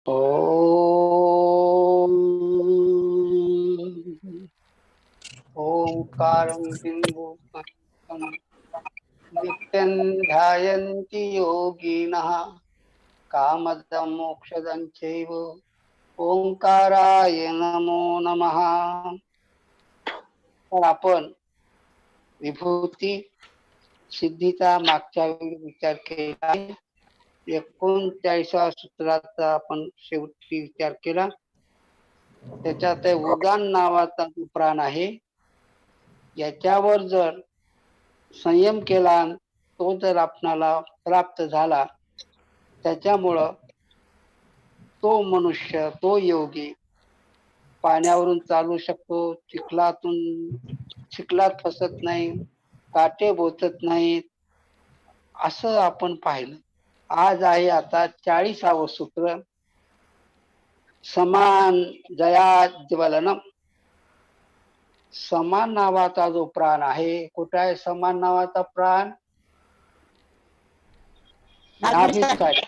ओम ओंकारं बिंदुकं नित्यं ध्यायन्ति योगिनः कामदं मोक्षदं चैव ओंकाराय नमो नमः. तर आपण विभूती सिद्धीचा मागच्या वेळी विचार केला आहे. 39व्या सूत्राचा आपण शेवटी विचार केला. त्याच्यात उदान नावाचा जो प्राण आहे, याच्यावर जर संयम केला, तो जर आपणाला प्राप्त झाला, त्याच्यामुळं तो मनुष्य, तो योगी पाण्यावरून चालू शकतो, चिखलात फसत नाही, काटे बोचत नाहीत, असं आपण पाहिलं. आज आहे आता 40वं सूत्र, समान जया ज्वलनम. समान नावाचा जो प्राण आहे, कुठं आहे समान नावाचा प्राण? नाभीसाठी.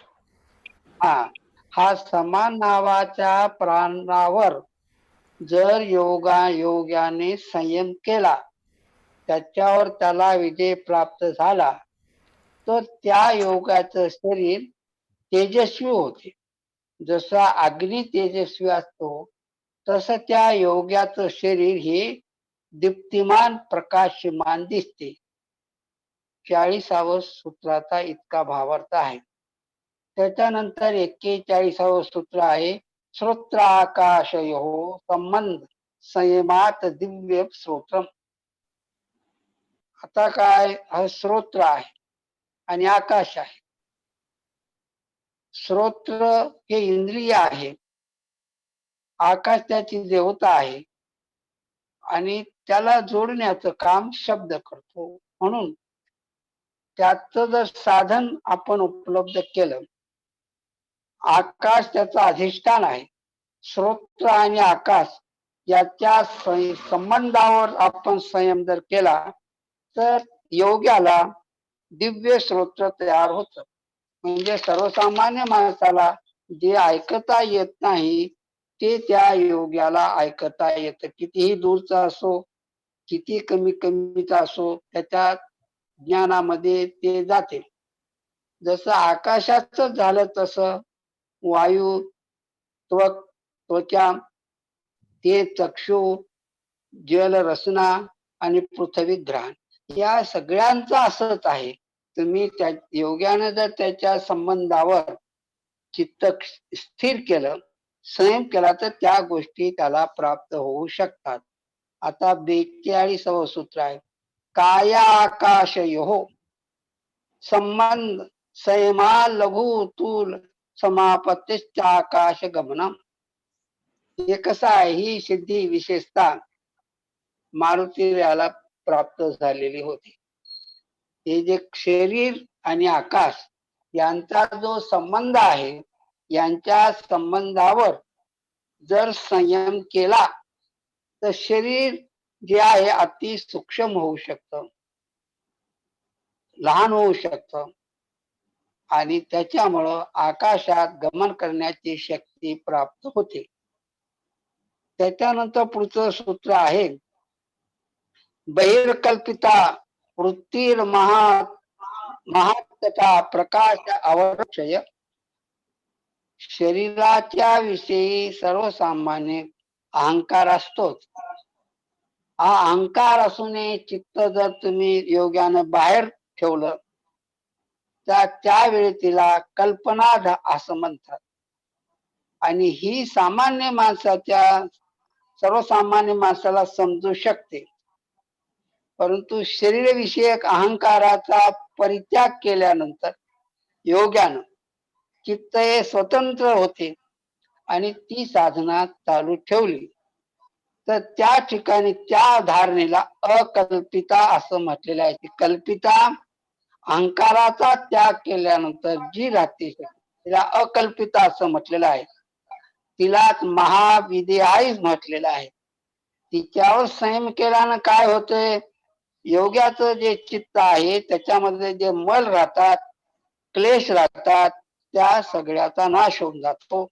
हा समान नावाच्या प्राणावर जर योग्याने संयम केला, त्याच्यावर त्याला विजय प्राप्त झाला, तर त्या योगाचं शरीर तेजस्वी होते. जसा अग्नी तेजस्वी असतो, तसं त्या योग्याचं शरीर हे दीप्तिमान प्रकाशमान दिसते. 40व्या सूत्राचा इतका भावार्थ आहे. त्याच्यानंतर 41वं सूत्र आहे, श्रोत्र आकाशयोः संबंध संयमात दिव्य श्रोत्रम. आता काय, हा श्रोत्र आहे आणि आकाश आहे. श्रोत्र हे इंद्रिय आहे, आकाश त्याची देवता आहे आणि त्याला जोडण्याचं काम शब्द करतो. म्हणून त्याचं जर साधन आपण उपलब्ध केलं, आकाश त्याचं अधिष्ठान आहे. श्रोत्र आणि आकाश याच्या संबंधावर आपण संयम जर केला, तर योग्याला दिव्य श्रोत्र तयार होतं. म्हणजे सर्वसामान्य माणसाला जे ऐकता येत नाही, ते त्या योग्याला ऐकता येतं. कितीही दूरचा असो, किती कमीचा असो, त्याच्या ज्ञानामध्ये ते जाते. जसं आकाशाचं झालं, तसं वायू, त्वचा, ते चक्षु, जल रसना आणि पृथ्वी घ्राण, या सगळ्यांचं असंच आहे. तुम्ही त्या योग्यानं जर त्याच्या संबंधावर चित्त स्थिर केलं, संयम केला, तर त्या गोष्टी त्याला प्राप्त होऊ शकतात. आता 42वं सूत्र आहे, काया आकाशयोः संबंध संयमा लघु तूल समापत्तीश्च आकाश गमनम. हे कसं आहे, ही सिद्धी विशेषतः मारुतीला प्राप्त झालेली होती. हे जे शरीर आणि आकाश यांचा जो संबंध आहे, यांच्या संबंधावर जर संयम केला, तर शरीर जे आहे अति सूक्ष्म होऊ शकतं, लहान होऊ शकतं आणि त्याच्यामुळं आकाशात गमन करण्याची शक्ती प्राप्त होते. त्याच्यानंतर पुढचं सूत्र आहे, बहिर्कल्पिता वृत्तीर महातथा प्रकाश अवरक्षय. शरीराच्या विषयी सर्वसामान्य अहंकार असतोच. हा अहंकार असूनही चित्त जर तुम्ही योग्यानं बाहेर ठेवलं, तर त्यावेळी तिला कल्पना असं म्हणतात. आणि ही सर्वसामान्य माणसाला समजू शकते. परंतु शरीरविषयक अहंकाराचा परित्याग केल्यानंतर योग्यानं चित्त हे स्वतंत्र होते आणि ती साधना चालू ठेवली, तर त्या ठिकाणी त्या धारणेला अकल्पिता असं म्हटलेलं आहे. कल्पिता अहंकाराचा त्याग केल्यानंतर जी राहते, तिला अकल्पिता असं म्हटलेलं आहे. तिलाच महाविद्याही म्हटलेलं आहे. तिच्यावर संयम केल्यानं काय होतंय, योग्याचं जे चित्त आहे त्याच्यामध्ये जे मल राहतात, क्लेश राहतात, त्या सगळ्याचा नाश होऊन जातो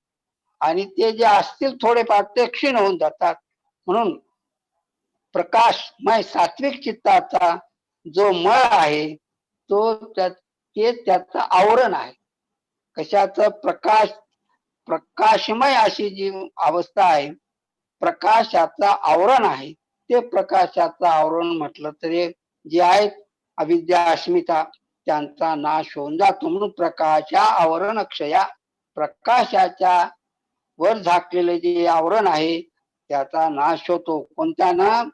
आणि ते जे असतील थोडेफार ते क्षीण होऊन जातात. म्हणून प्रकाशमय सात्विक चित्ताचा जो मळ आहे तो ते त्याचं आवरण आहे. कशाचं? प्रकाशमय अशी जी अवस्था आहे, प्रकाशाचं आवरण आहे. ते प्रकाशाचं आवरण म्हटलं तरी जे आहेत अविद्या अस्मिता त्यांचा नाश होऊन जातो. म्हणून प्रकाशा आवरण क्षया, प्रकाशाच्या वर झाकलेले जे आवरण आहे त्याचा नाश होतो. कोणत्यानं?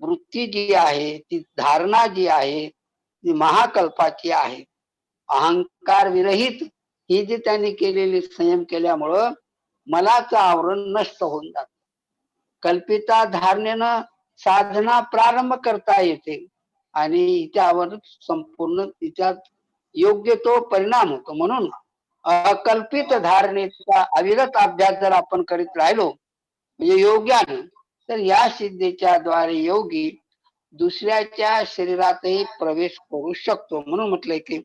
वृत्ती जी आहे, ती धारणा जी आहे ती महाकल्पाची आहे. अहंकार विरहित ही जी त्यांनी केलेली संयम केल्यामुळं मलाचं आवरण नष्ट होऊन जात. कल्पिता धारणेनं साधना प्रारंभ करता येते आणि त्यावर संपूर्ण तिच्यात योग्य तो परिणाम होतो. म्हणून अकल्पित धारणेचा अविरत अभ्यास जर आपण करीत राहिलो म्हणजे योग्यानं, तर या सिद्धीच्या द्वारे योगी दुसऱ्याच्या शरीरातही प्रवेश करू शकतो. म्हणून म्हटलंय की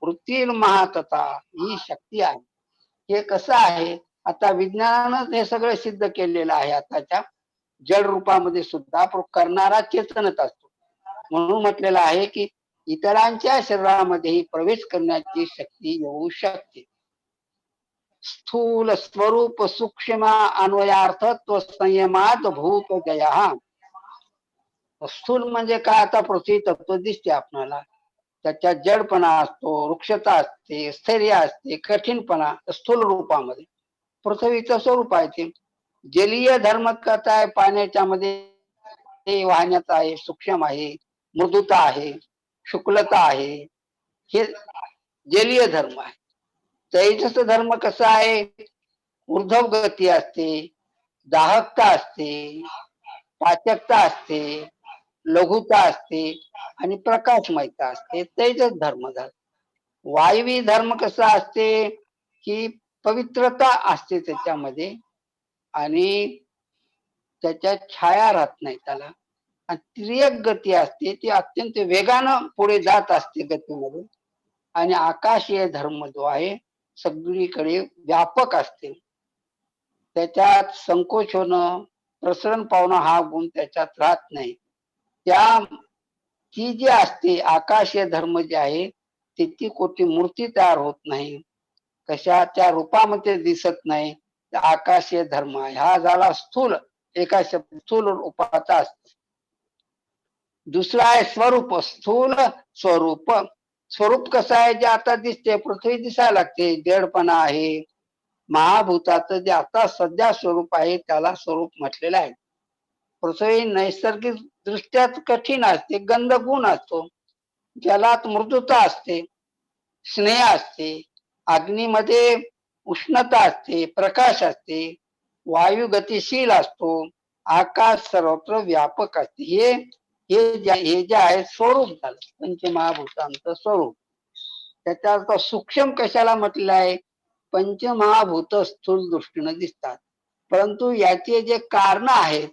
वृत्ती महातता ही शक्ती आहे. हे कसं आहे? आता विज्ञानानं हे सगळं सिद्ध केलेलं आहे. आताच्या जड रूपामध्ये सुद्धा करणारा चेतनच असतो. म्हणून म्हटलेलं आहे की इतरांच्या शरीरामध्येही प्रवेश करण्याची शक्ती येऊ शकते. स्थूल स्वरूप सूक्ष्म अन्वयार्थत्व संयमात भूत जया. स्थूल म्हणजे काय? आता पृथ्वी तत्व दिसते आपल्याला, त्याच्यात जडपणा असतो, वृक्षता असते, स्थैर्य असते, कठीणपणा स्थूल रूपामध्ये पृथ्वीचं स्वरूप आहे. ते जलीय धर्म कसा आहे? पाण्याच्या मध्ये वाहण्याचा आहे, सूक्ष्म आहे, मृदुता आहे, शुक्लता आहे, हे जलीय धर्म आहे. तैजस धर्म कसा आहे? ऊर्ध्व गती असते, दाहकता असते, पाचकता असते, लघुता असते आणि प्रकाशमयता असते. तैजस धर्म झाला. वायवी धर्म कसा असते? की पवित्रता असते त्याच्यामध्ये आणि त्याच्यात छाया राहत नाही त्याला. आणि तिर्यक गती असते, ती अत्यंत वेगानं पुढे जात असते गतीमध्ये. आणि आकाशीय धर्म जो आहे सगळीकडे व्यापक असते. त्याच्यात संकोच होणं, प्रसरण पावणं हा गुण त्याच्यात राहत नाही. ती जी असते आकाशीय धर्म जे आहे ती कोणती मूर्ती तयार होत नाही, कशाच्या रूपामध्ये दिसत नाही. आकाशीय धर्म आहे. हा झाला स्थूल, एका स्थूल रूपाचा असतो. दुसरा आहे स्वरूप. स्थूल स्वरूप. स्वरूप कसं आहे? जे आता दिसते, पृथ्वी दिसायला लागते, जडपणा आहे. महाभूताचं जे आता सध्या स्वरूप आहे त्याला स्वरूप म्हटलेलं आहे. पृथ्वी नैसर्गिक दृष्ट्यात कठीण असते, गंध गुण असतो, जलात मृदुता असते, स्नेह असते, अग्नीमध्ये उष्णता असते, प्रकाश असते, वायू गतिशील असतो, आकाश सर्वत्र व्यापक असते. हे जे आहे स्वरूप झालं पंचमहाभूतांचं स्वरूप. त्याचा अर्थ सूक्ष्म कशाला म्हटलं आहे? पंचमहाभूत स्थूल दृष्टीनं दिसतात, परंतु याचे जे कारण आहेत,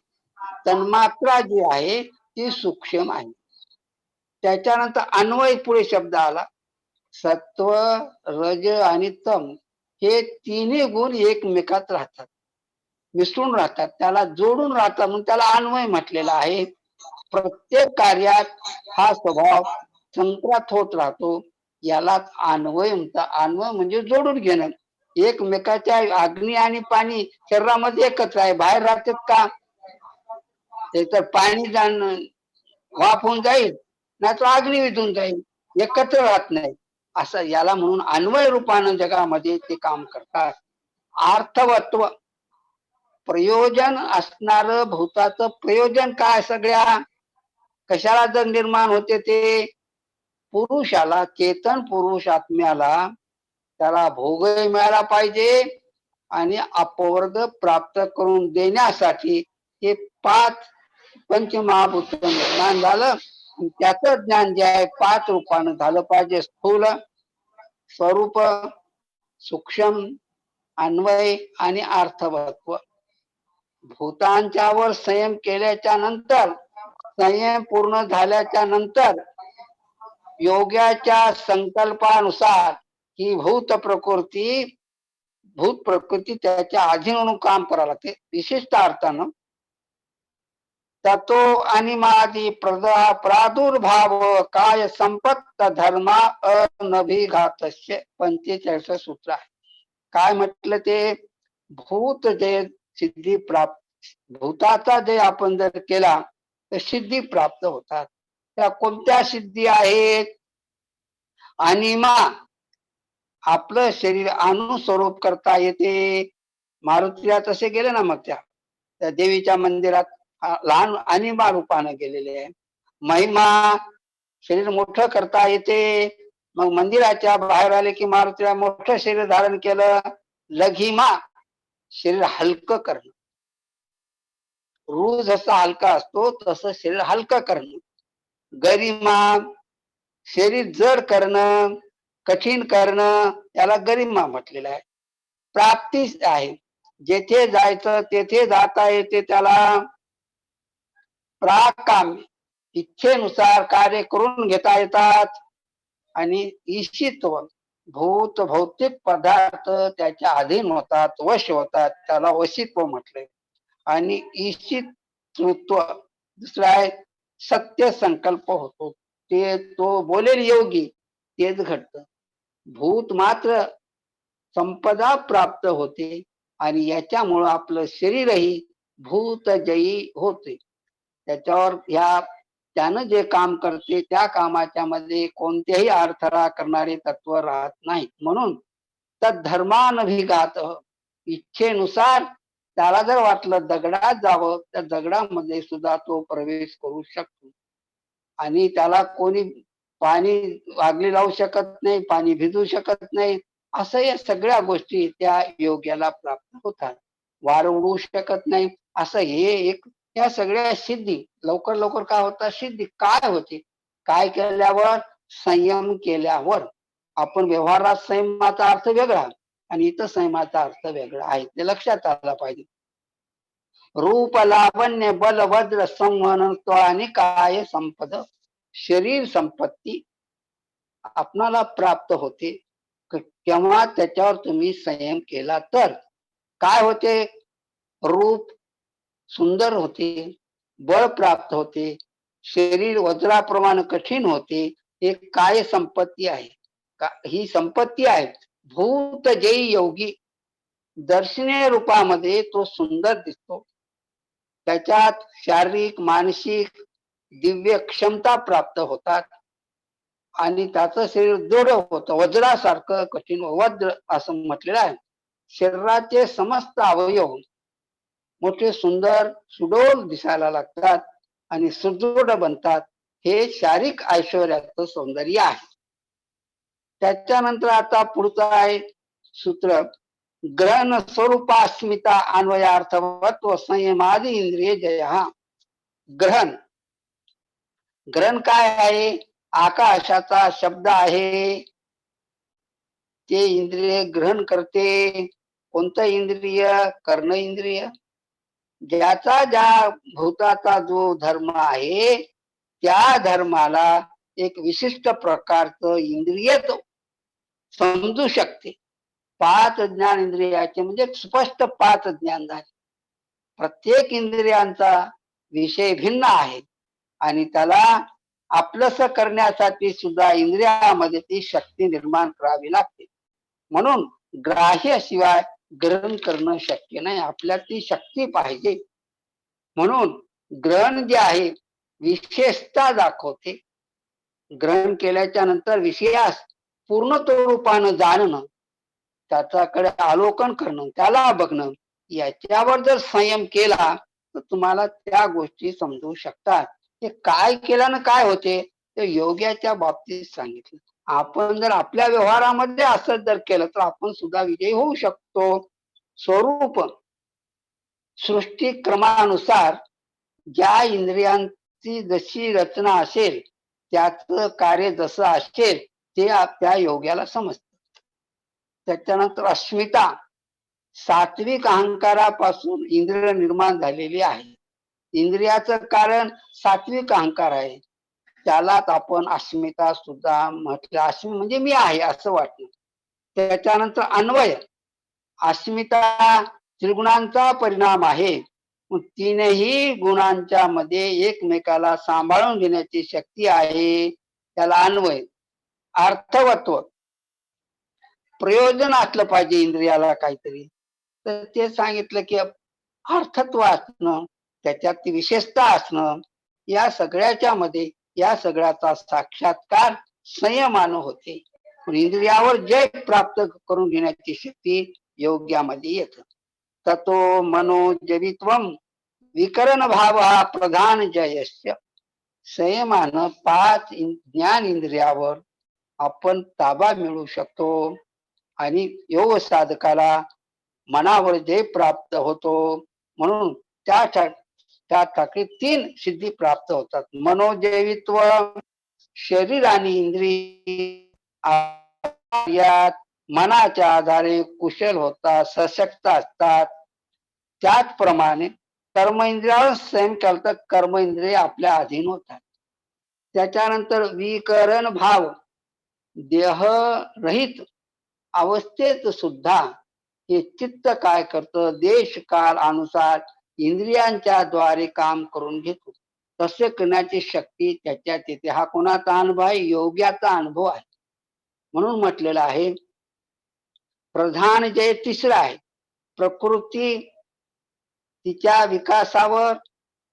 तन्मात्रा जी आहे ती सूक्ष्म आहे. त्याच्यानंतर अन्वय पुढे शब्द आला. सत्व, रज आणि तम हे तिन्ही गुण एकमेकात राहतात, मिसळून राहतात, त्याला जोडून राहतात, म्हणून त्याला अन्वय म्हटलेला आहे. प्रत्येक कार्यात हा स्वभाव संक्रांत होत राहतो, यालाच अन्वय म्हणतात. अन्वय म्हणजे जोडून घेणं. एकमेकाच्या अग्नी आणि पाणी शरीरामध्ये एकत्र आहे, बाहेर राहतात का? ते तर पाणी जाणं वाफ होऊन जाईल, नाही तर अग्नी विझून जाईल, एकत्र राहत नाही. असं याला म्हणून अन्वय रूपानं जगामध्ये ते काम करतात. अर्थवत्व, प्रयोजन असणार भूताचं प्रयोजन काय? सगळ्या कशाला जर निर्माण होते ते? पुरुषाला, चेतन पुरुष आत्म्याला त्याला भोगही मिळाला पाहिजे आणि अपवर्ग प्राप्त करून देण्यासाठी हे 5 पंचमहाभूत निर्माण झालं. त्याचं ज्ञान जे आहे 5 रूपानं झालं पाहिजे. स्थूल स्वरूप, सूक्ष्म, अन्वय आणि अर्थवत्व. भूतांच्यावर संयम केल्याच्या नंतर, संयम पूर्ण झाल्याच्या नंतर योग्याच्या संकल्पानुसार ही भूत प्रकृती भूत प्रकृती त्याच्या अधीन म्हणून काम करावं लागते विशिष्ट अर्थानं. ततो अनिमादी प्रादुर्भाव काय संपत्त धर्मा अनभिघातस्य 45 सूत्र आहे. काय म्हटलं ते भूत जे सिद्धी प्राप्त भूताचा जे आपण जर केला तर सिद्धी प्राप्त होतात. त्या कोणत्या सिद्धी आहेत? अनिमा आपलं शरीर अनुस्वरूप करता येते. मारुतीला तसे गेले ना मग त्या देवीच्या मंदिरात लहान अनिमा रूपानं गेलेले आहे. महिमा शरीर मोठं करता येते. मग मंदिराच्या बाहेर आले की मारुतीला मोठं शरीर धारण केलं. लघिमा शरीर हलकं करणं. रूह जसा हलका असतो तसं शरीर हलकं करणं. गरिमा शरीर जड करणं, कठीण करणं, याला गरिमा म्हटलेलं आहे. प्राप्ती आहे, जेथे जायचं तेथे जाता येते त्याला प्राकाम्य, इच्छेनुसार कार्य करून घेता येतात. आणि ईशित्व भूत भौतिक पदार्थ त्याच्या अधीन होतात, वश होतात, त्याला वशित्व म्हटलंय. आणि ईशितृत्व दुसरा आहे सत्य संकल्प होतो. ते तो बोलेल योगी तेच घडतं. भूत मात्र संपदा प्राप्त होते आणि याच्यामुळं आपलं शरीरही भूतजयी होते. त्याच्यावर त्यानं जे काम करते त्या कामाच्या मध्ये कोणतेही अडथळा करणारे तत्व राहत नाही. म्हणून तद्धर्मानभिघात इच्छेनुसार त्याला जर वाटलं दगडात जावं तर दगडामध्ये सुद्धा तो प्रवेश करू शकतो. आणि त्याला कोणी पाणी आगली लावू शकत नाही, पाणी भिजू शकत नाही. असं या सगळ्या गोष्टी त्या योग्याला प्राप्त होतात. वार उडवू शकत नाही असं हे एक या सगळ्या सिद्धी लवकर लवकर काय होतात? सिद्धी काय होते? काय केल्यावर? संयम केल्यावर. आपण व्यवहारात संयमाचा अर्थ वेगळा आणि इथं संयमाचा अर्थ वेगळा आहे, ते लक्षात आलं पाहिजे. रूप लावण्य बल वज्र संवहन आणि काय संपद शरीर संपत्ती आपणाला प्राप्त होते केव्हा? त्याच्यावर तुम्ही संयम केला तर. काय होते? रूप सुंदर होते, बळ प्राप्त होते, शरीर वज्राप्रमाणे कठीण होते. एक काय संपत्ती आहे, ही संपत्ती आहे. भूत जयी योगी दर्शनीय रूपामध्ये तो सुंदर दिसतो. त्याच्यात शारीरिक मानसिक दिव्य क्षमता प्राप्त होतात आणि त्याचं शरीर दृढ होतं, वज्रासारखं कठीण. वज्र असं म्हटलेलं आहे. शरीराचे समस्त अवयव मोठे सुंदर सुडोल दिसायला लागतात आणि सुदृढ बनतात. हे शारीरिक ऐश्वर्याचं सौंदर्य आहे. त्याच्यानंतर आता पुढचं आहे सूत्र ग्रहण स्वरूपास्मिता अन्वयार्थवत्व संयमादी इंद्रिय जय. ग्रहण ग्रहण काय आहे? आकाशाचा शब्द आहे, ते इंद्रिय ग्रहण करते. कोणतं इंद्रिय? कर्ण इंद्रिय. ज्याचा ज्या भूताचा जो धर्म आहे त्या धर्माला एक विशिष्ट प्रकारचं इंद्रिय समजू शकते. 5 ज्ञान इंद्रियाचे म्हणजे स्पष्ट 5 ज्ञान झाले. प्रत्येक इंद्रियांचा विषय भिन्न आहे आणि त्याला आपलंस करण्यासाठी सुद्धा इंद्रियामध्ये ती शक्ती निर्माण करावी लागते. म्हणून ग्राह्याशिवाय ग्रहण करणं शक्य नाही. आपल्यात ती शक्ती पाहिजे. म्हणून ग्रहण जे आहे विशेषता दाखवते. ग्रहण केल्याच्या नंतर विषयास पूर्ण रूपानं जाणणं, त्याच्याकडे अवलोकन करणं, त्याला बघणं, याच्यावर जर संयम केला तर तुम्हाला त्या गोष्टी समजू शकतात. ते काय केल्यानं काय होते ते योग्याच्या बाबतीत सांगितलं. आपण जर आपल्या व्यवहारामध्ये असं जर केलं तर आपण सुद्धा विजयी होऊ शकतो. स्वरूप सृष्टी क्रमानुसार ज्या इंद्रियांची जशी रचना असेल त्याचं कार्य जसं असेल ते त्या योग्याला समजतं. त्याच्यानंतर अस्मिता सात्विक अहंकारापासून इंद्रिय निर्माण झालेली आहे. इंद्रियाचं कारण सात्विक अहंकार आहे. त्यालाच आपण अस्मिता सुद्धा म्हटलं. अस्मि म्हणजे मी आहे असं वाटणं. त्याच्यानंतर अन्वय अस्मिता त्रिगुणांचा परिणाम आहे. तीनही गुणांच्या मध्ये एकमेकाला सांभाळून घेण्याची शक्ती आहे. त्याला अन्वय, अर्थवत्व, प्रयोजन असलं पाहिजे इंद्रियाला काहीतरी. तर ते सांगितलं की अर्थत्व असणं, त्याच्यात विशेषता असणं, या सगळ्याच्या मध्ये या सगळ्याचा साक्षात्कार संयमानं होते. इंद्रियावर जय प्राप्त करून घेण्याची शक्ती योग्यामध्ये येत. ततो मनोजवित्वम विकरण भाव हा प्रधान जयस्य. संयमानं 5 ज्ञान इंद्रियावर आपण ताबा मिळू शकतो आणि योग साधकाला मनावर जय प्राप्त होतो. म्हणून त्यासाठी 3 सिद्धी प्राप्त होतात. मनोजयवित्व, शरीर आणि इंद्रियात मनाच्या आधारे कुशल होतात, सशक्त असतात. त्याचप्रमाणे कर्म इंद्रियावर संयम केला तर कर्म इंद्रिय आपल्या अधीन होतात. त्याच्यानंतर विकरण भाव, देहरहित अवस्थेत सुद्धा हे चित्त काय करतं, देश काल अनुसार इंद्रियांच्या द्वारे काम करून घेतो. तसे करण्याची शक्ती त्याच्यात येते. हा कोणाचा अनुभव आहे? योग्याचा अनुभव आहे. म्हणून म्हटलेलं आहे प्रधान जय तिसरा आहे. प्रकृती तिच्या विकासावर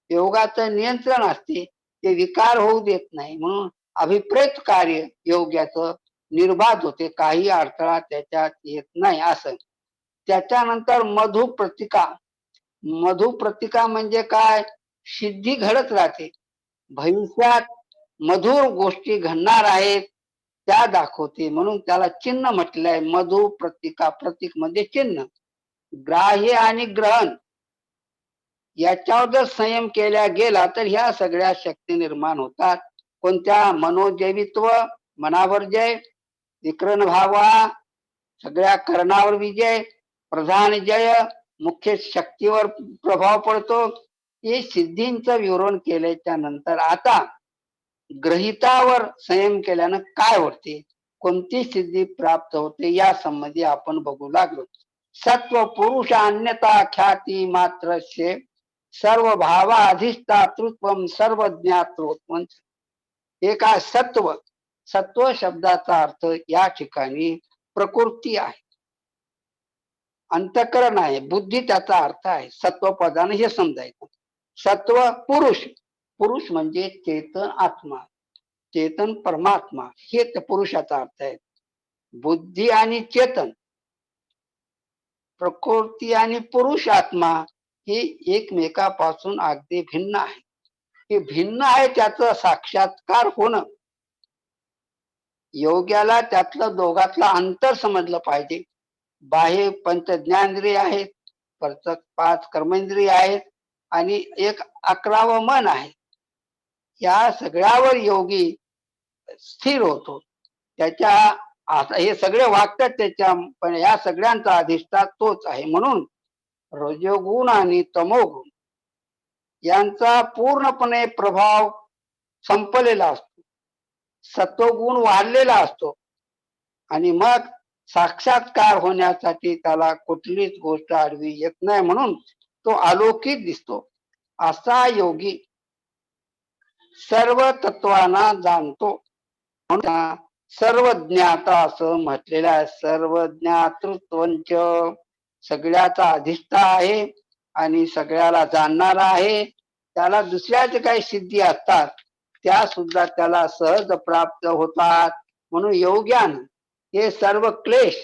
योगाचं नियंत्रण असते, ते विकार होऊ देत नाही. म्हणून अभिप्रेत कार्य योग्याचं निर्बाध होते, काही अडथळा त्याच्यात येत नाही असं. त्याच्यानंतर मधुप्रतिका. मधुप्रतिका म्हणजे काय? सिद्धी घडत राहते. भविष्यात मधुर गोष्टी घडणार आहेत त्या दाखवते. म्हणून त्याला चिन्ह म्हटलंय मधुप्रतिका. प्रतीक म्हणजे चिन्ह. ग्राह्य आणि ग्रहण याच्यावर जर संयम केला गेला तर ह्या सगळ्या शक्ती निर्माण होतात. कोणत्या? मनोजयवित्व, मनावर जय, विकरण भावा, सगळ्या करणावर विजय, प्रधान जय, मुख्य शक्तीवर प्रभाव पडतो. हे सिद्धींचं विवरण केल्याच्या नंतर आता ग्रहितावर संयम केल्यानं काय होते, कोणती सिद्धी प्राप्त होते या संबंधी आपण बघू लागलो. सत्व पुरुष अन्यता ख्याती मात्र सर्व भावा अधिष्ठातृत्व सर्व ज्ञातृत्व. हे काय? सत्व. सत्व शब्दाचा अर्थ या ठिकाणी प्रकृती आहे, अंतःकरण आहे, बुद्धी त्याचा अर्थ आहे. सत्व पदाने हे समजायचं. सत्व पुरुष, पुरुष म्हणजे चेतन आत्मा, चेतन परमात्मा, हे पुरुषाचा अर्थ आहे. बुद्धी आणि चेतन, प्रकृती आणि पुरुष आत्मा हे एकमेकापासून अगदी भिन्न आहे. हे भिन्न आहे त्याचं साक्षात्कार होणं. योग्याला त्यातलं दोघातलं अंतर समजलं पाहिजे. बाह्य पंच ज्ञानेंद्रिय आहेत, 5 कर्मेंद्रिय आहेत आणि 11वं मन आहे. या सगळ्यावर योगी स्थिर होतो. त्याच्या आता हे सगळे वागतात त्याच्या, पण या सगळ्यांचा अधिष्ठान तोच आहे. म्हणून रजोगुण आणि तमोगुण यांचा पूर्णपणे प्रभाव संपलेला असतो, सत्वगुण वाढलेला असतो आणि मग साक्षात्कार होण्यासाठी त्याला कुठलीच गोष्ट आडवी येत नाही. म्हणून तो अलौकिक दिसतो. असा योगी सर्व तत्वांना जाणतो. म्हणून सर्व ज्ञाता असं म्हटलेलं आहे. सर्व ज्ञातृत्वंच, सगळ्याचा अधिष्ठा आहे आणि सगळ्याला जाणणारा आहे. त्याला दुसऱ्या जे काही सिद्धी असतात त्या सुद्धा त्याला सहज प्राप्त होतात. म्हणून योग्यान हे सर्व क्लेश,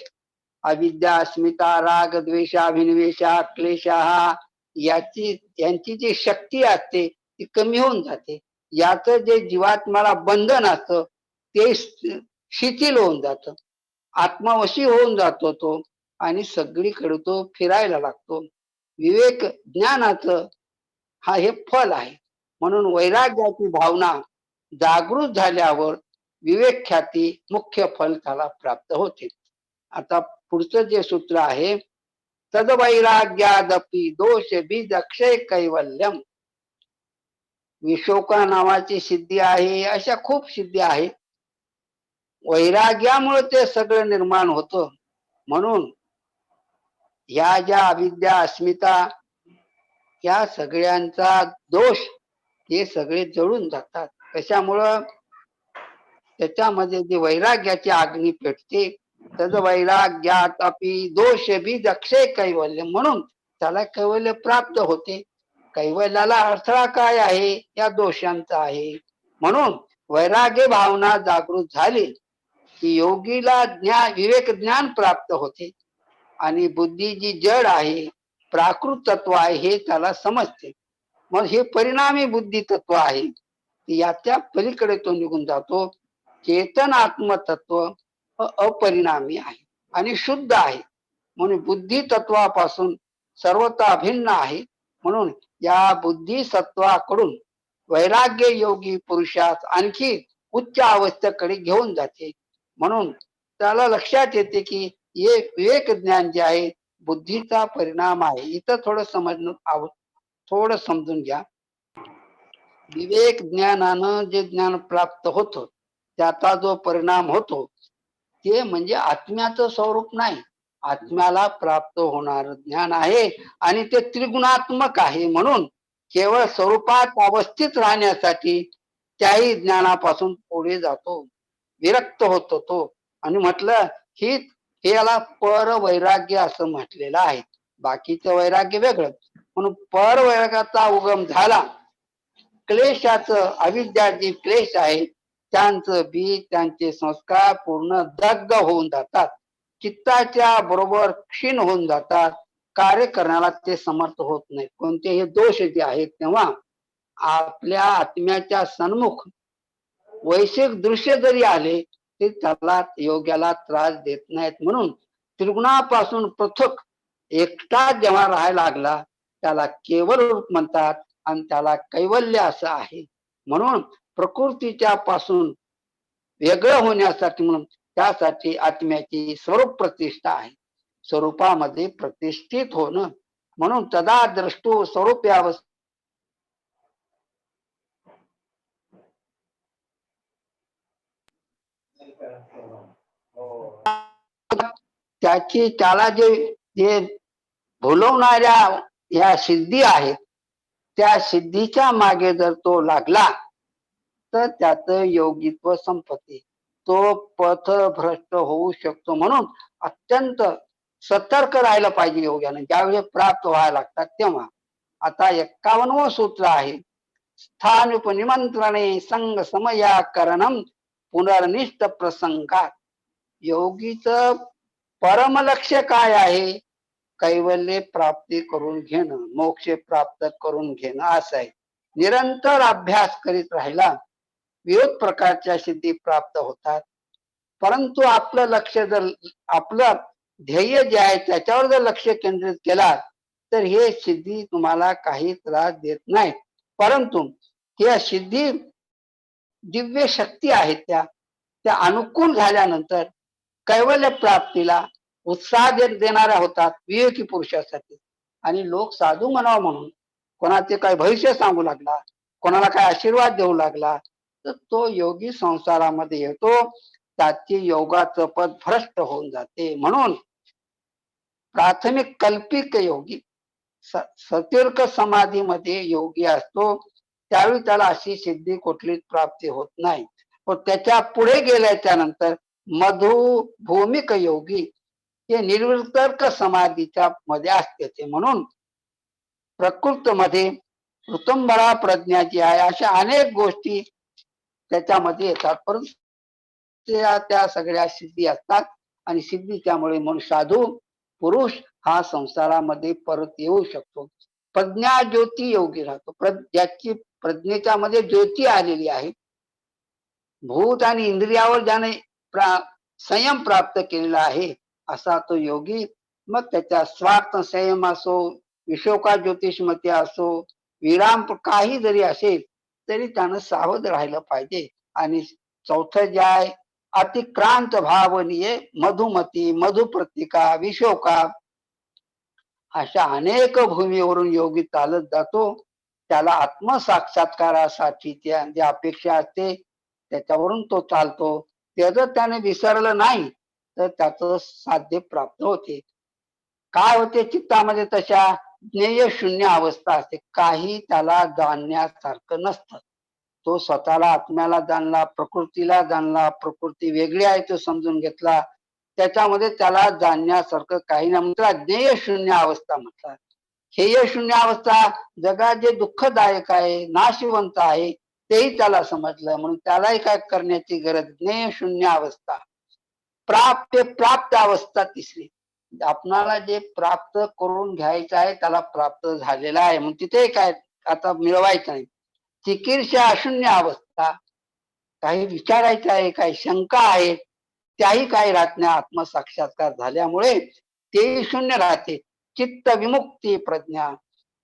अविद्या, अस्मिता, राग, द्वेष, अभिनिवेशा, क्लेशा, यांची जी शक्ती असते ती कमी होऊन जाते. याचं जे जीवात्म्याला बंधन असतं ते शिथिल होऊन जातं, आत्मवशी होऊन जातो तो आणि सगळीकडे तो फिरायला लागतो. विवेक ज्ञानाचं हे फल आहे. म्हणून वैराग्याची भावना जागृत झाल्यावर विवेक ख्याती मुख्य फल त्याला प्राप्त होते. आता पुढचं जे सूत्र आहे, तद्वैराग्यादपि दोष बीज अक्षय कैवल्यम. विशोका नावाची सिद्धी आहे, अशा खूप सिद्धी आहेत. वैराग्यामुळे ते सगळं निर्माण होतं. म्हणून ह्या ज्या अविद्या अस्मिता या सगळ्यांचा दोष हे सगळे जळून जातात. कशामुळं? त्याच्यामध्ये जी वैराग्याची अग्नी पेटते, तद वैराग्यात अपि दोष बीज अक्षय कैवल्य, म्हणून त्याला कैवल्य प्राप्त होते. कैवल्याला अडथळा काय आहे? या दोषांचा आहे. म्हणून वैराग्य भावना जागृत झाली की योगीला ज्ञान विवेक ज्ञान प्राप्त होते आणि बुद्धी जी जड आहे, प्राकृत तत्व आहे, हे त्याला समजते. मग हे परिणामी बुद्धी तत्व आहे, याच्या पलीकडे तो निघून जातो. चेतन आत्मतत्व अपरिणामी आहे आणि शुद्ध आहे, म्हणून बुद्धी तत्वापासून सर्वता भिन्न आहे. म्हणून या बुद्धी सत्वाकडून वैराग्य योगी पुरुषास आणखी उच्च अवस्थेकडे घेऊन जाते. म्हणून त्याला लक्षात येते की हे विवेक ज्ञान जे आहे बुद्धीचा परिणाम आहे. इथं थोडं समजून घ्या. विवेक ज्ञानानं जे ज्ञान प्राप्त होतं त्याचा जो परिणाम होतो ते म्हणजे आत्म्याचं स्वरूप नाही, आत्म्याला प्राप्त होणार ज्ञान आहे आणि ते त्रिगुणात्मक आहे. म्हणून केवळ स्वरूपात अवस्थित राहण्यासाठी त्याही ज्ञानापासून पुढे जातो, विरक्त होतो तो. आणि म्हटलं ही याला पर वैराग्य असं म्हटलेलं आहे. बाकीचं वैराग्य वेगळं. म्हणून पर वैराग्याचा उगम झाला, क्लेशाचं अविद्या जी क्लेश आहे त्यांचं बीज त्यांचे संस्कार पूर्ण दग्ध होऊन जातात, चित्ताच्या बरोबर क्षीण होऊन जातात, कार्य करण्याला ते समर्थ होत नाही. कोणतेही दोष जे आहेत तेव्हा आपल्या आत्म्याच्या सन्मुख वैश्विक दृश्य जरी आले ते त्याला योग्याला त्रास देत नाहीत. म्हणून त्रिगुणापासून पृथक एकटा जेव्हा राहायला लागला त्याला केवल रूप म्हणतात आणि त्याला कैवल्य असं आहे. म्हणून प्रकृतीच्या पासून वेगळं होण्यासाठी म्हणून त्यासाठी आत्म्याची स्वरूप प्रतिष्ठा आहे, स्वरूपामध्ये प्रतिष्ठित होणं. म्हणून तदा द्रष्टू स्वरूप त्याला जे जे भुलवणाऱ्या या सिद्धी आहेत त्या सिद्धीच्या मागे जर तो लागला तर त्याचं योगित्व संपते, तो पथ भ्रष्ट होऊ शकतो. म्हणून अत्यंत सतर्क राहिलं पाहिजे योग्याने ज्यावेळी प्राप्त व्हायला लागतात तेव्हा. आता 51वं सूत्र आहे, स्थानुपनिमंत्रणे संग समयाकरणम पुनर्निष्ठ प्रसंगात. योगीचं परम लक्ष्य काय आहे? कैवल्य प्राप्ती करून घेणं, मोक्ष प्राप्त करून घेणं असं आहे. निरंतर अभ्यास करीत राहिला विविध प्रकारच्या सिद्धी प्राप्त होतात. परंतु आपलं लक्ष जर आपलं ध्येय जे आहे त्याच्यावर जर लक्ष केंद्रित केला तर हे सिद्धी तुम्हाला काही त्रास देत नाही. परंतु या सिद्धी दिव्य शक्ती आहेत त्या अनुकूल झाल्यानंतर कैवल्य प्राप्तीला उत्साह देणाऱ्या होतात विवेकी पुरुषासाठी. आणि लोक साधू म्हणावं म्हणून कोणाचे काय भविष्य सांगू लागला, कोणाला काय आशीर्वाद देऊ लागला तर तो योगी संसारामध्ये येतो, त्याचे योगाचं पद भ्रष्ट होऊन जाते. म्हणून प्राथमिक कल्पिक योगी सतीर्क समाधीमध्ये योगी असतो त्यावेळी त्याला अशी सिद्धी कुठलीच प्राप्ती होत नाही. पण त्याच्या पुढे गेल्याच्या नंतर मधुभूमिक योगी हे निर्वितर्क समाधीच्या मध्ये असते ते. म्हणून प्रकृत मध्ये ऋतंबरा प्रज्ञा जी आहे अशा अनेक गोष्टी त्याच्यामध्ये येतात, परंतु त्या सगळ्या सिद्धी असतात आणि सिद्धी त्यामुळे म्हणून साधू पुरुष हा संसारामध्ये परत येऊ शकतो. प्रज्ञा ज्योती योगी राहतो, ज्याची प्रज्ञेच्या मध्ये ज्योती आलेली आहे. भूत आणि इंद्रियावर ज्याने संयम प्राप्त केलेला आहे असा तो योगी. मग त्याच्या स्वार्थ संयम असो, विशोका ज्योतिषमती असो, विराम काही जरी असेल तरी त्यानं सावध राहिलं पाहिजे. आणि चौथं जे आहे अतिक्रांत भावनीय मधुमती, मधुप्रतिका, विशोका अशा अनेक भूमीवरून योगी चालत जातो. त्याला आत्मसाक्षात्कारासाठी जी अपेक्षा असते त्याच्यावरून तो चालतो. ते जर त्याने विसरलं नाही तर त्याचं साध्य प्राप्त होते. काय होते चित्तामध्ये तशा ज्ञेय शून्य अवस्था असते, काही त्याला जाणण्यासारखं नसतं. तो स्वतःला आत्म्याला जाणला, प्रकृतीला जाणला, प्रकृती वेगळी आहे तो समजून घेतला, त्याच्यामध्ये त्याला जाणण्यासारखं काही नाही, म्हणतात ज्ञेय शून्य अवस्था म्हणतात. हेय शून्य अवस्था जगात जे दुःखदायक आहे, नाशिवंत आहे, तेही त्याला समजलं, म्हणून त्यालाही काय करण्याची गरज. ज्ञेय शून्य अवस्था. प्राप्त अवस्था तिसरी, आपणाला जे प्राप्त करून घ्यायचं आहे त्याला प्राप्त झालेलं आहे, मग तिथे काय आता मिळवायचं नाही. चिकीर्षा अशून्य अवस्था, काही विचारायचं आहे, काही शंका आहे, त्याही काही राहत नाही. आत्मसाक्षात्कार झाल्यामुळे ते शून्य राहते. चित्त विमुक्ती प्रज्ञा,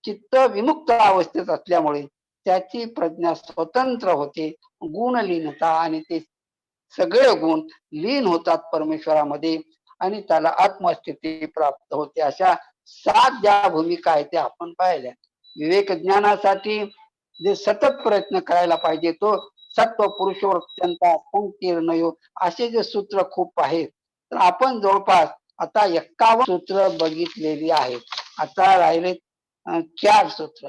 चित्त विमुक्त अवस्थेत असल्यामुळे त्याची प्रज्ञा स्वतंत्र होते. गुणलीनता, आणि ते सगळे गुण लीन होतात परमेश्वरामध्ये आणि त्याला आत्मस्थिती प्राप्त होते. अशा 7 ज्या भूमिका आहेत त्या आपण पाहिल्या. विवेक ज्ञानासाठी जे सतत प्रयत्न करायला पाहिजे तो सत्व पुरुषोत्तंता संकीर्ण योग, असे जे सूत्र खूप आहेत. तर आपण जवळपास आता 51 सूत्र बघितलेली आहेत. आता राहिले 4 सूत्र.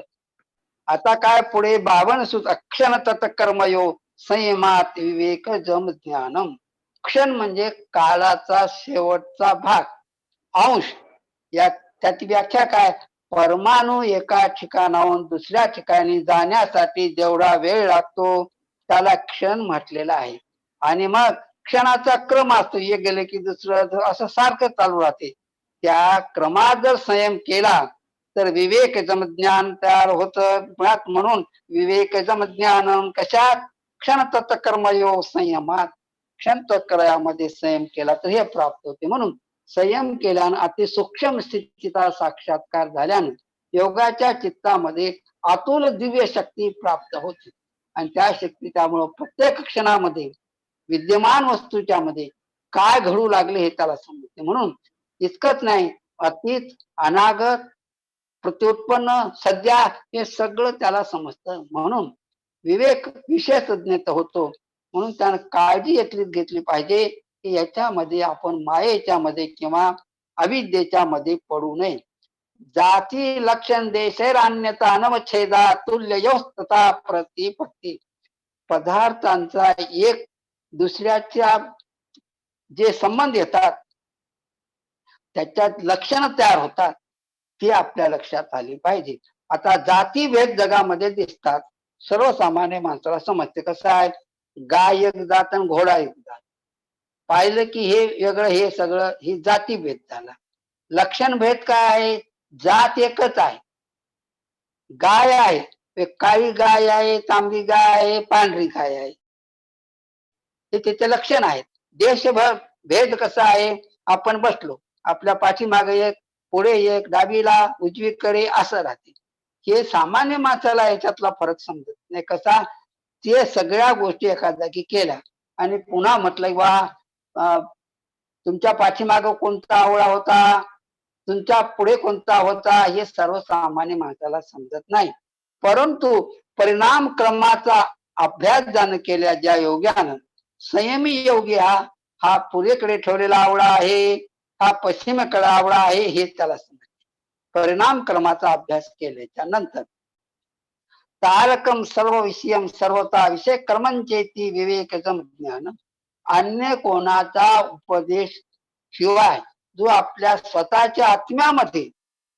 आता काय पुढे 52 सूत्र. अक्षण तत कर्मयोग संयमात विवेक जम ज्ञानम. क्षण म्हणजे काळाचा शेवटचा भाग, अंश. या त्याची व्याख्या काय? परमाणु एका ठिकाणाहून दुसऱ्या ठिकाणी जाण्यासाठी जेवढा वेळ लागतो त्याला क्षण म्हटलेला आहे. आणि मग क्षणाचा क्रम असतो, एक गेले की दुसरं, असं सारखं चालू राहते. त्या क्रमात जर संयम केला तर विवेक ज्ञान तयार होतं. म्हणून विवेक ज्ञान कशात? क्षण तत् कर्मयोग संयमात. क्षण तत्कर्मामध्ये संयम केला तर हे प्राप्त होते. म्हणून संयम केल्यानं अति सूक्ष्म स्थितीचा साक्षात्कार झाल्यानं योगाच्या चित्तामध्ये अतुल दिव्य शक्ती प्राप्त होते. आणि त्या शक्ती त्यामुळं प्रत्येक क्षणामध्ये विद्यमान वस्तूच्या मध्ये काय घडू लागले हे त्याला समजते. म्हणून इतकंच नाही, अतीत, अनागत, प्रत्युत्पन्न, सध्या, हे सगळं त्याला समजतं. म्हणून विवेक विशेष ज्ञात होतो. म्हणून त्यानं काळजी घेतली पाहिजे की याच्यामध्ये आपण मायेच्या मध्ये किंवा अविद्येच्या मध्ये पडू नये. जाती लक्षण देशैरान्यता अनवच्छेदा तुल्ययोस्तथा प्रतिपत्ती. पदार्थांचा एक दुसऱ्याच्या जे संबंध येतात त्याच्यात लक्षण तयार होतात, ती आपल्या लक्षात आली पाहिजे. आता जाती भेद जगामध्ये दिसतात, सर्वसामान्य माणसाला समजते. कसं आहे, गाय एक जात आणि घोडा एक जात. पाहिलं की हे वेगळं, हे सगळं, ही जाती भेद झाला. लक्षण भेद काय आहे? जात एकच आहे, गाय आहे, काळी गाय आहे, तांबडी गाय आहे, पांढरी गाय आहे, हे त्याचे लक्षण आहेत. देशभर भेद कसा आहे, आपण बसलो, आपल्या पाठीमागे एक, पुढे एक, डावीला उजवीकडे असं राहते. हे सामान्य माणसाला याच्यातला फरक समजत नाही. कसा? ते सगळ्या गोष्टी एका जागी केल्या आणि पुन्हा म्हटलं वा तुमच्या पाठीमागं कोणता आवळा होता, तुमच्या पुढे कोणता होता, हे सर्वसामान्य माणसाला समजत नाही. परंतु परिणाम क्रमाचा अभ्यास ज्यानं केल्या, ज्या योग्यानं, संयमी योगी हा पूर्वेकडे ठेवलेला आवळा आहे, हा पश्चिमेकडे आवळा आहे, हे त्याला समजते. परिणाम क्रमाचा अभ्यास केल्याच्या नंतर तारकम सर्व विषयम सर्वता विषय कर्मंचेती विवेकजम ज्ञान. अन्य कोणाचा उपदेश शिवाय जो आपल्या स्वतःच्या आत्म्यामध्ये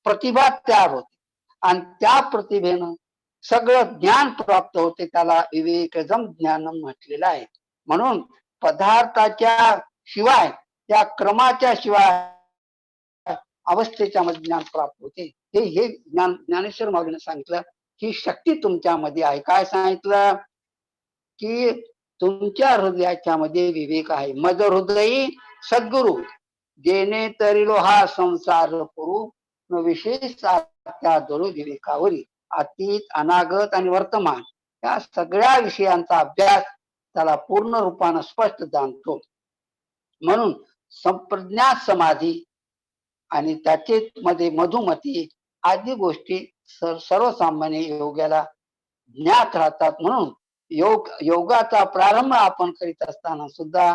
प्रतिभा तयार होते आणि त्या प्रतिभेनं सगळं ज्ञान प्राप्त होते, त्याला विवेकजम ज्ञान म्हटलेलं आहे. म्हणून पदार्थाच्या शिवाय, त्या क्रमाच्या शिवाय अवस्थेच्या मध्ये ज्ञान प्राप्त होते. हे ज्ञान ज्ञानेश्वर माऊलीने सांगितलं. ही शक्ती तुमच्यामध्ये आहे. काय सांगितलं? की तुमच्या हृदयाच्या मध्ये विवेक आहे. मज हृदयी सद्गुरु जेणे तरिलो हा संसार पुरू विशेष त्या दरु विवेकावरी. अतीत, अनागत आणि वर्तमान या सगळ्या विषयांचा अभ्यास त्याला पूर्ण रूपानं स्पष्ट जाणतो. म्हणून संप्रज्ञा समाधी आणि त्याचे मध्ये मधुमती आदी गोष्टी सर्वसामान्य योग्याला ज्ञात राहतात. म्हणून योगाचा प्रारंभ आपण करीत असताना सुद्धा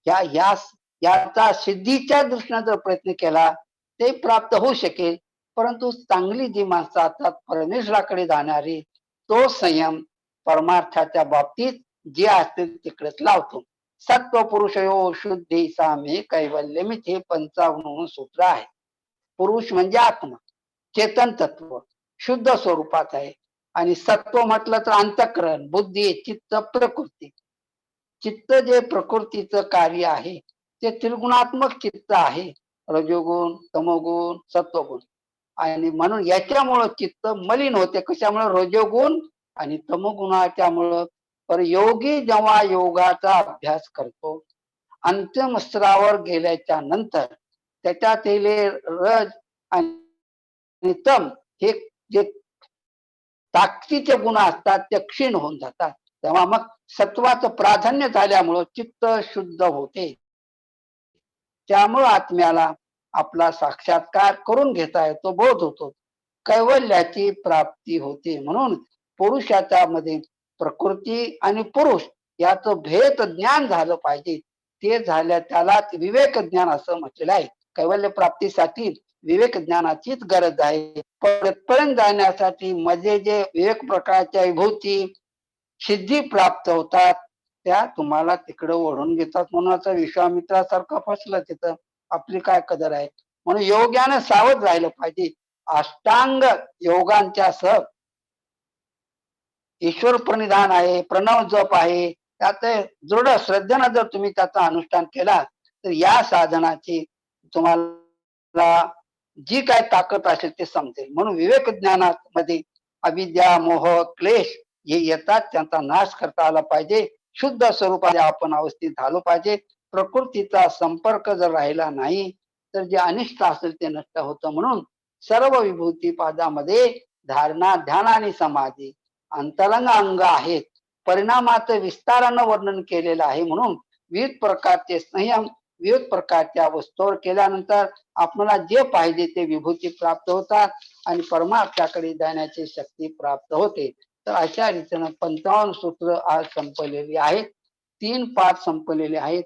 याचा सिद्धीच्या दृष्टीने जर प्रयत्न केला ते प्राप्त होऊ शकेल. परंतु चांगली जी माणसं असतात परमेश्वराकडे जाणारी, तो संयम परमार्थाच्या बाबतीत जे असतील तिकडेच लावतो. सत्व पुरुषयो शुद्धी सामे कैवल्यमित हे 55 सूत्र आहे. पुरुष म्हणजे आत्मा, चेतन तत्व शुद्ध स्वरूपात आहे. आणि सत्व म्हटलं तर अंतःकरण, बुद्धी, चित्त, प्रकृती. चित्त जे प्रकृतीचं कार्य आहे ते त्रिगुणात्मक चित्त आहे. रजोगुण, तमोगुण, सत्वगुण. आणि म्हणून याच्यामुळं चित्त मलिन होते. कशामुळे? रजोगुण आणि तमोगुणाच्यामुळं. पर योगी जेव्हा योगाचा अभ्यास करतो, अंतिम स्तरावर गेल्याच्या नंतर त्याच्यातील रज आणि तम हे जे ताकदीचे गुण असतात ते क्षीण होऊन जातात. तेव्हा मग सत्वाचं प्राधान्य झाल्यामुळं चित्त शुद्ध होते. त्यामुळं आत्म्याला आपला साक्षात्कार करून घेता येतो, बोध होतो, कैवल्याची प्राप्ती होते. म्हणून पुरुषाच्या मध्ये प्रकृती आणि पुरुष याचं भेद ज्ञान झालं पाहिजे. ते झाल्या त्याला विवेक ज्ञान असं म्हटलेलं आहे. कैवल्य प्राप्तीसाठी विवेक ज्ञानाचीच गरज आहे. पर्यंत जाण्यासाठी मध्ये जे विवेक प्रकारच्या विभूती सिद्धी प्राप्त होतात त्या तुम्हाला तिकडे ओढून घेतात. म्हणून आता विश्वामित्रासारखा फसला तिथं. आपली काय कदर आहे? म्हणून योग्यानं सावध राहिलं पाहिजे. अष्टांग योगांच्या सह ईश्वर प्रणिधान आहे, प्रणव जप आहे. त्यात दृढ श्रद्धेनं जर तुम्ही त्याचा अनुष्ठान केला तर या साधनाची तुम्हाला जी काय ताकद असेल ते समजेल. म्हणून विवेक ज्ञानामध्ये अविद्या, मोह, क्लेश हे येतात, त्यांचा नाश करता आला पाहिजे. शुद्ध स्वरूपाने आपण अवस्थित झालो पाहिजे. प्रकृतीचा संपर्क जर राहिला नाही तर जे अनिष्ट असेल ते नष्ट होतं. म्हणून सर्व विभूती पादामध्ये धारणा, ध्यान आणि समाधी अंतरंग अंग आहेत. परिणामाचं विस्तारानं वर्णन केलेलं आहे. म्हणून विविध प्रकारचे संयम विविध प्रकारच्या वस्तूवर केल्यानंतर आपल्याला जे पाहिजे ते विभूती प्राप्त होतात आणि परमार्थाकडे जाण्याची शक्ती प्राप्त होते. तर अशा रीतीनं 55 सूत्र आज संपलेली आहेत. 3 पाठ संपलेले आहेत.